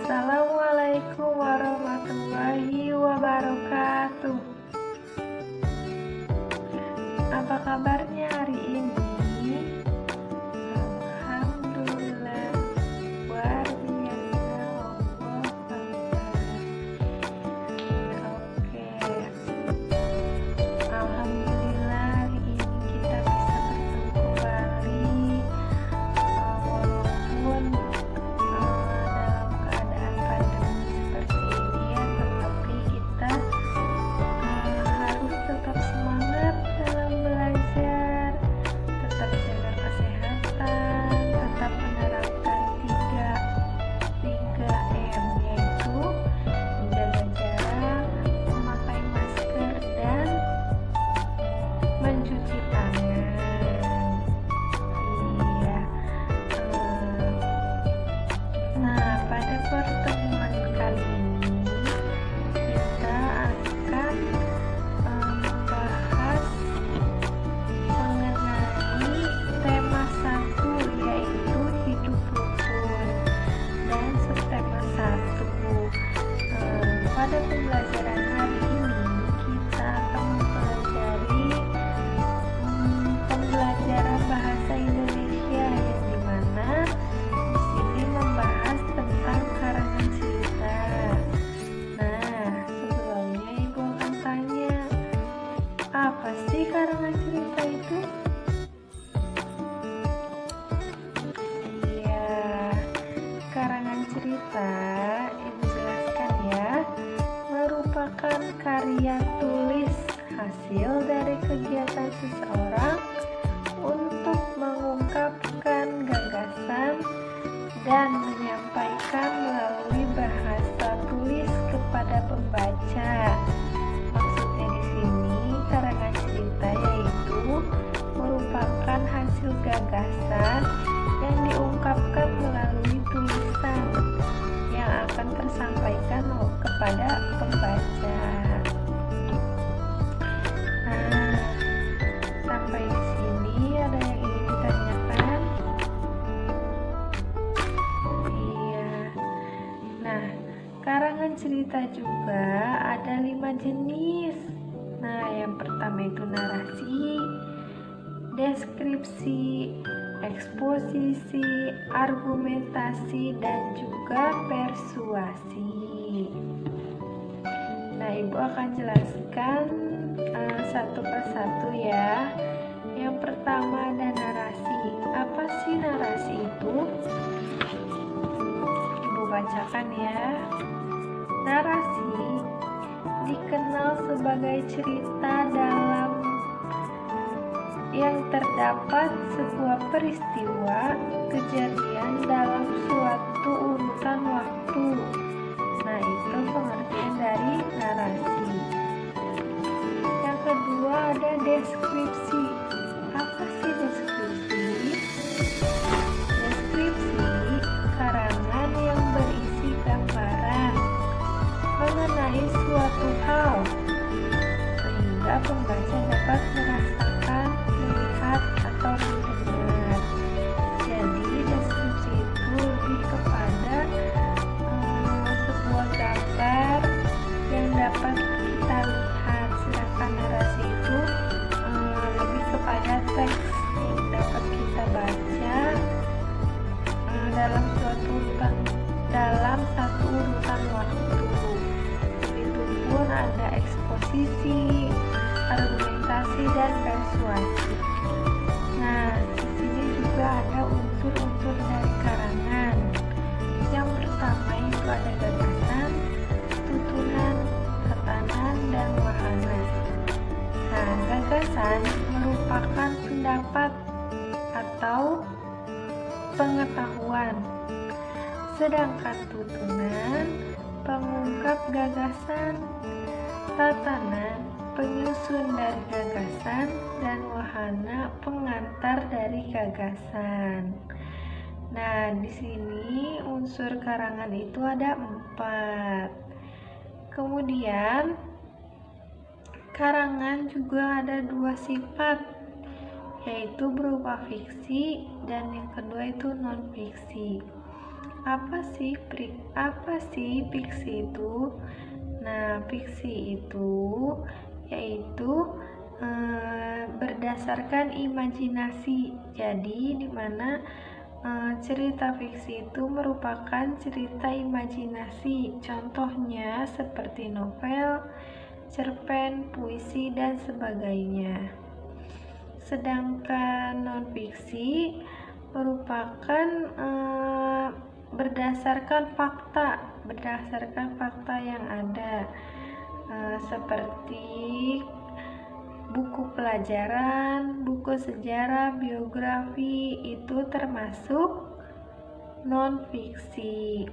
Assalamualaikum warahmatullahi wabarakatuh. Apa kabarnya hari ini? Alhamdulillah, luar biasa, Allah Akbar. Oke, Alhamdulillah hari ini kita bisa bertemu kembali, walaupun dalam keadaan pandemi seperti ini ya, tetapi kita harus tetap semangat dalam belajar, tetap jaga kesehatan, tetap menerapkan 3M, yaitu menjaga jarak, memakai masker, dan mencuci tangan. Iya. Nah, pada pertemuan kali ini kita akan membahas mengenai tema 1, yaitu hidup rukun, dan subtema 1. Pada pembelajaran hari ini kita akan mempelajari pembelajaran bahasa Indonesia, yang dimana di sini membahas tentang karangan cerita. Nah, sebelumnya Ibu akan tanya, apa sih karangan cerita itu? Iya, karangan cerita, Ibu jelaskan ya, merupakan karya tulis hasil dari kegiatan seseorang untuk mengungkapkan gagasan dan menyampaikan melalui bahasa tulis kepada pembaca. Maksudnya di sini karangan cerita yaitu merupakan hasil gagasan yang diungkapkan melalui tulisan yang akan tersampaikan kepada pembaca. Nah, sampai di sini ada yang ingin ditanyakan? Iya. Nah, karangan cerita juga ada 5 jenis. Nah, yang pertama itu narasi, deskripsi, eksposisi, argumentasi, dan juga persuasi. Nah, Ibu akan jelaskan satu persatu ya. Yang pertama ada narasi. Apa sih narasi itu? Ibu bacakan ya. Narasi dikenal sebagai cerita dalam yang terdapat sebuah peristiwa kejadian dalam suatu urutan waktu. Nah, itu pengertian dari narasi. Yang kedua ada deskripsi. Apa sih deskripsi? Deskripsi karangan yang berisi gambaran mengenai suatu hal sehingga pembaca dapat merasakan, melihat, atau mendengar. Jadi deskripsi itu lebih kepada sebuah gambar yang dapat kita lihat, sedangkan narasi itu lebih kepada teks yang dapat kita baca dalam satu urutan waktu. Begitupun ada eksposisi, argumentasi, dan persuasi. Nah, di sini juga ada unsur-unsur dari karangan. Yang pertama itu ada gagasan, tutunan, tatanan, dan wahana. Nah, gagasan merupakan pendapat atau pengetahuan, sedangkan tutunan pengungkap gagasan, tatanan penyusun dari gagasan, dan wahana pengantar dari gagasan. Nah, di sini unsur karangan itu ada 4. Kemudian karangan juga ada 2 sifat, yaitu berupa fiksi dan yang kedua itu non-fiksi. Apa sih fiksi itu? Nah, fiksi itu yaitu berdasarkan imajinasi. Jadi di mana cerita fiksi itu merupakan cerita imajinasi. Contohnya seperti novel, cerpen, puisi, dan sebagainya. Sedangkan non-fiksi merupakan berdasarkan fakta yang ada, seperti buku pelajaran, buku sejarah, biografi, itu termasuk non-fiksi.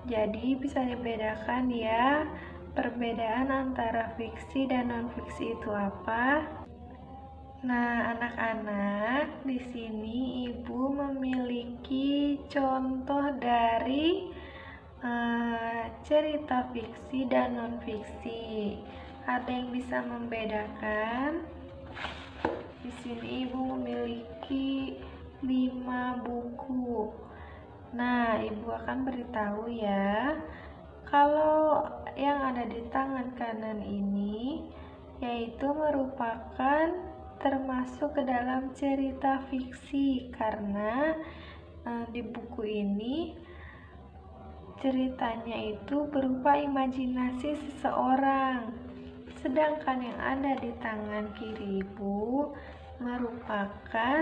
Jadi bisa dibedakan ya, perbedaan antara fiksi dan non-fiksi itu apa? Nah, anak-anak, di sini Ibu memiliki contoh dari cerita fiksi dan non-fiksi. Ada yang bisa membedakan? Di sini Ibu memiliki 5 buku. Nah, Ibu akan beritahu ya. Kalau yang ada di tangan kanan ini yaitu merupakan termasuk ke dalam cerita fiksi, karena di buku ini ceritanya itu berupa imajinasi seseorang. Sedangkan yang ada di tangan kiri Ibu merupakan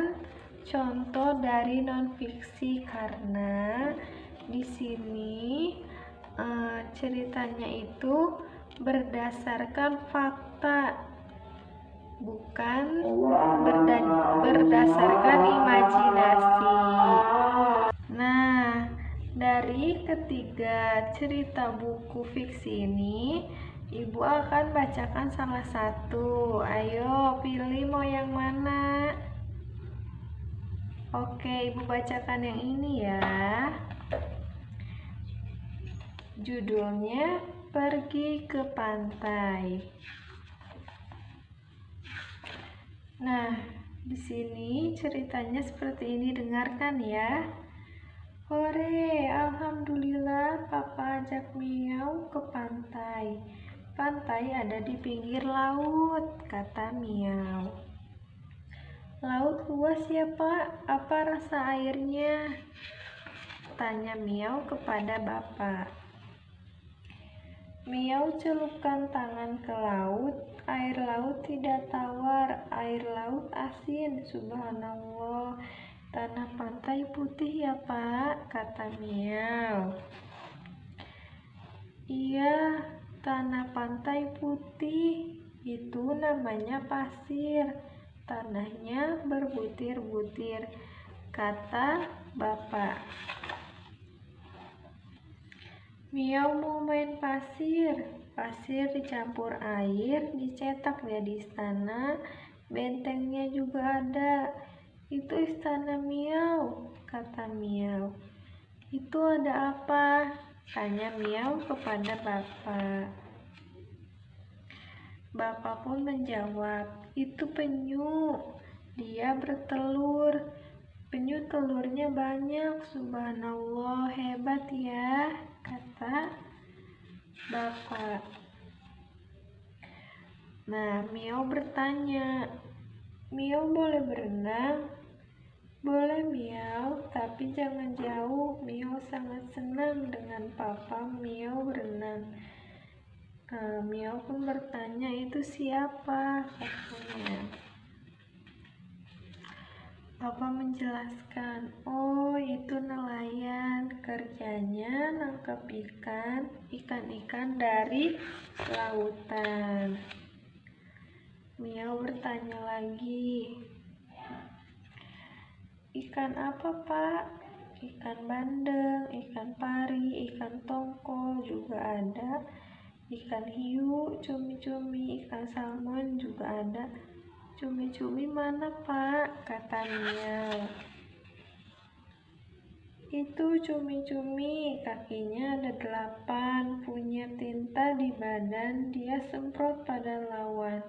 contoh dari non-fiksi, karena di sini ceritanya itu berdasarkan fakta, bukan berdasarkan imajinasi. Nah, dari ketiga cerita buku fiksi ini, Ibu akan bacakan salah satu. Ayo, pilih mau yang mana? Oke, Ibu bacakan yang ini ya. Judulnya Pergi ke Pantai. Nah, di sini ceritanya seperti ini, dengarkan ya. Hore, alhamdulillah papa ajak Miau ke pantai. Pantai ada di pinggir laut, kata Miau. Laut luas ya Pak, apa rasa airnya? Tanya Miau kepada bapak. Miau celupkan tangan ke laut, air laut tidak tawar, air laut asin, subhanallah. Tanah pantai putih ya Pak, kata Miau. Iya, tanah pantai putih, itu namanya pasir, tanahnya berbutir-butir, kata bapak. Miau mau main pasir. Pasir dicampur air, dicetak jadi istana, bentengnya juga ada. Itu istana Miau, kata Miau. Itu ada apa? Tanya Miau kepada bapak. Bapak pun menjawab, itu penyu. Dia bertelur. Penyu telurnya banyak, subhanallah, hebat ya, kata bapak. Nah, Miau bertanya, Miau boleh berenang? Boleh Miau, tapi jangan jauh. Miau sangat senang dengan papa Miau berenang. Miau pun bertanya, itu siapa? Katanya. Papa menjelaskan, oh itu nelayan, kerjanya nangkap ikan-ikan dari lautan. Miau bertanya lagi, ikan apa Pak? Ikan bandeng, ikan pari, ikan tongkol juga ada, ikan hiu, cumi-cumi, ikan salmon juga ada. Cumi-cumi mana Pak? Kata Miau. Itu cumi-cumi, kakinya ada 8, punya tinta di badan, dia semprot pada lawan.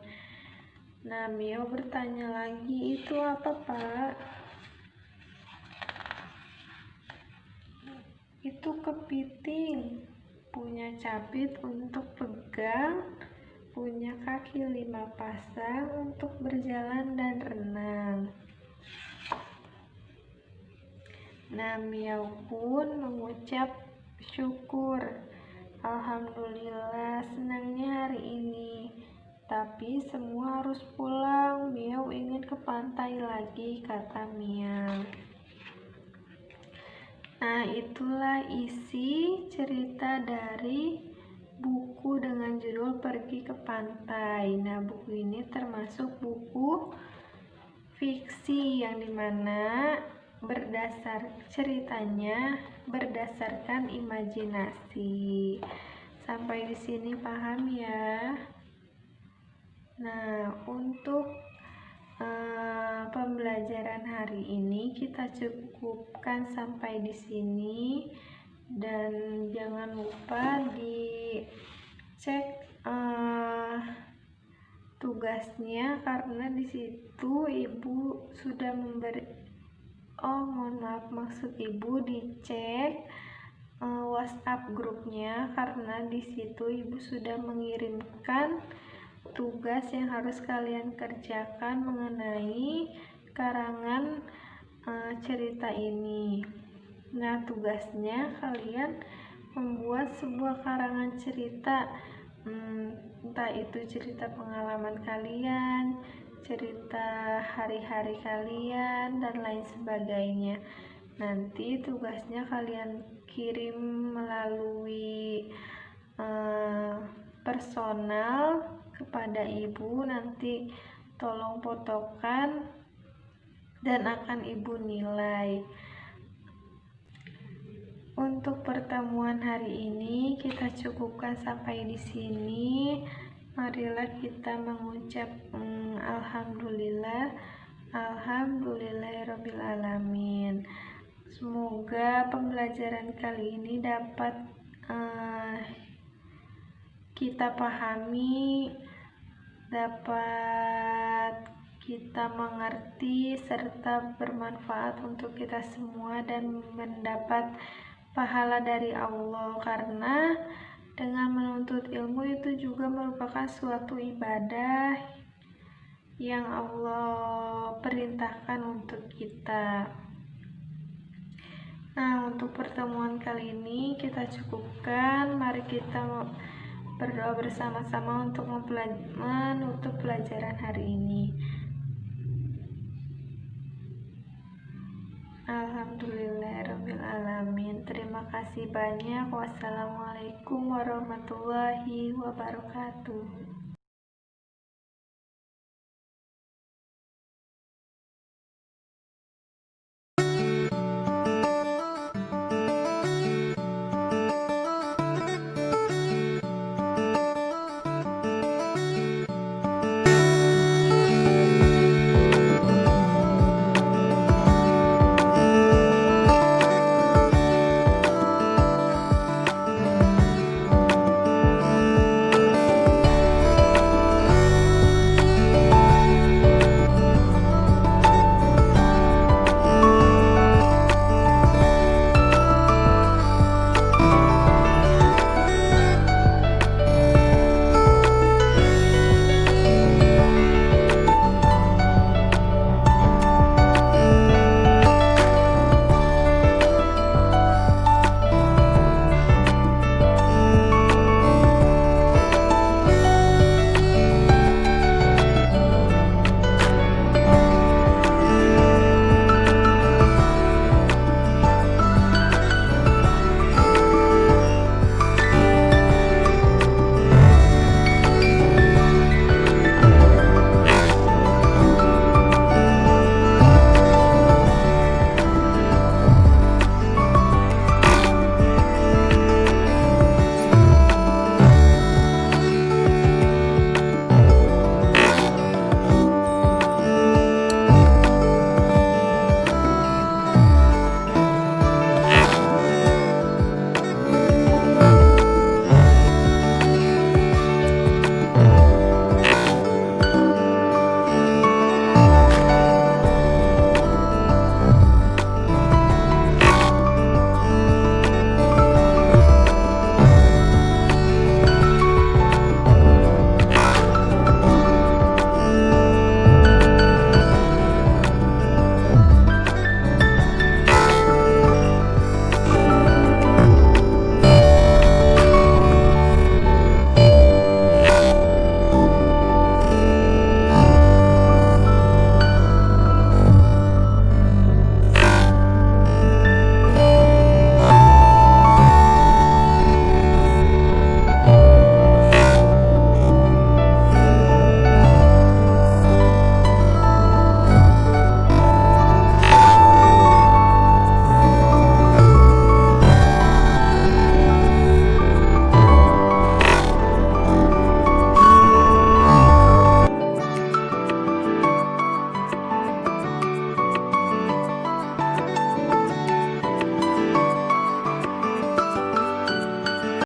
Nah, Miau bertanya lagi, itu apa Pak? untuk kepiting, punya capit untuk pegang, punya kaki 5 pasang untuk berjalan dan renang. Nah, Miau pun mengucap syukur. Alhamdulillah, senangnya hari ini. Tapi semua harus pulang. Miau ingin ke pantai lagi, kata Miau. Nah, itulah isi cerita dari buku dengan judul Pergi ke Pantai. Nah, buku ini termasuk buku fiksi yang dimana ceritanya berdasarkan imajinasi. Sampai di sini paham ya? Nah, untuk pembelajaran hari ini kita cukupkan sampai di sini, dan jangan lupa dicek tugasnya karena di situ ibu sudah maksud ibu dicek WhatsApp grupnya karena di situ ibu sudah mengirimkan tugas yang harus kalian kerjakan mengenai karangan cerita ini. Nah, tugasnya kalian membuat sebuah karangan cerita, entah itu cerita pengalaman kalian, cerita hari-hari kalian, dan lain sebagainya. Nanti tugasnya kalian kirim melalui personal kepada ibu, nanti tolong fotokan dan akan ibu nilai. Untuk pertemuan hari ini kita cukupkan sampai di sini. Marilah kita mengucap alhamdulillah, alhamdulillahirabbil alamin. Semoga pembelajaran kali ini dapat kita pahami, dapat kita mengerti serta bermanfaat untuk kita semua dan mendapat pahala dari Allah, karena dengan menuntut ilmu itu juga merupakan suatu ibadah yang Allah perintahkan untuk kita. Nah, untuk pertemuan kali ini kita cukupkan. Mari kita berdoa bersama-sama untuk menutup pelajaran hari ini. Alhamdulillahirabbil alamin. Terima kasih banyak. Wassalamualaikum warahmatullahi wabarakatuh.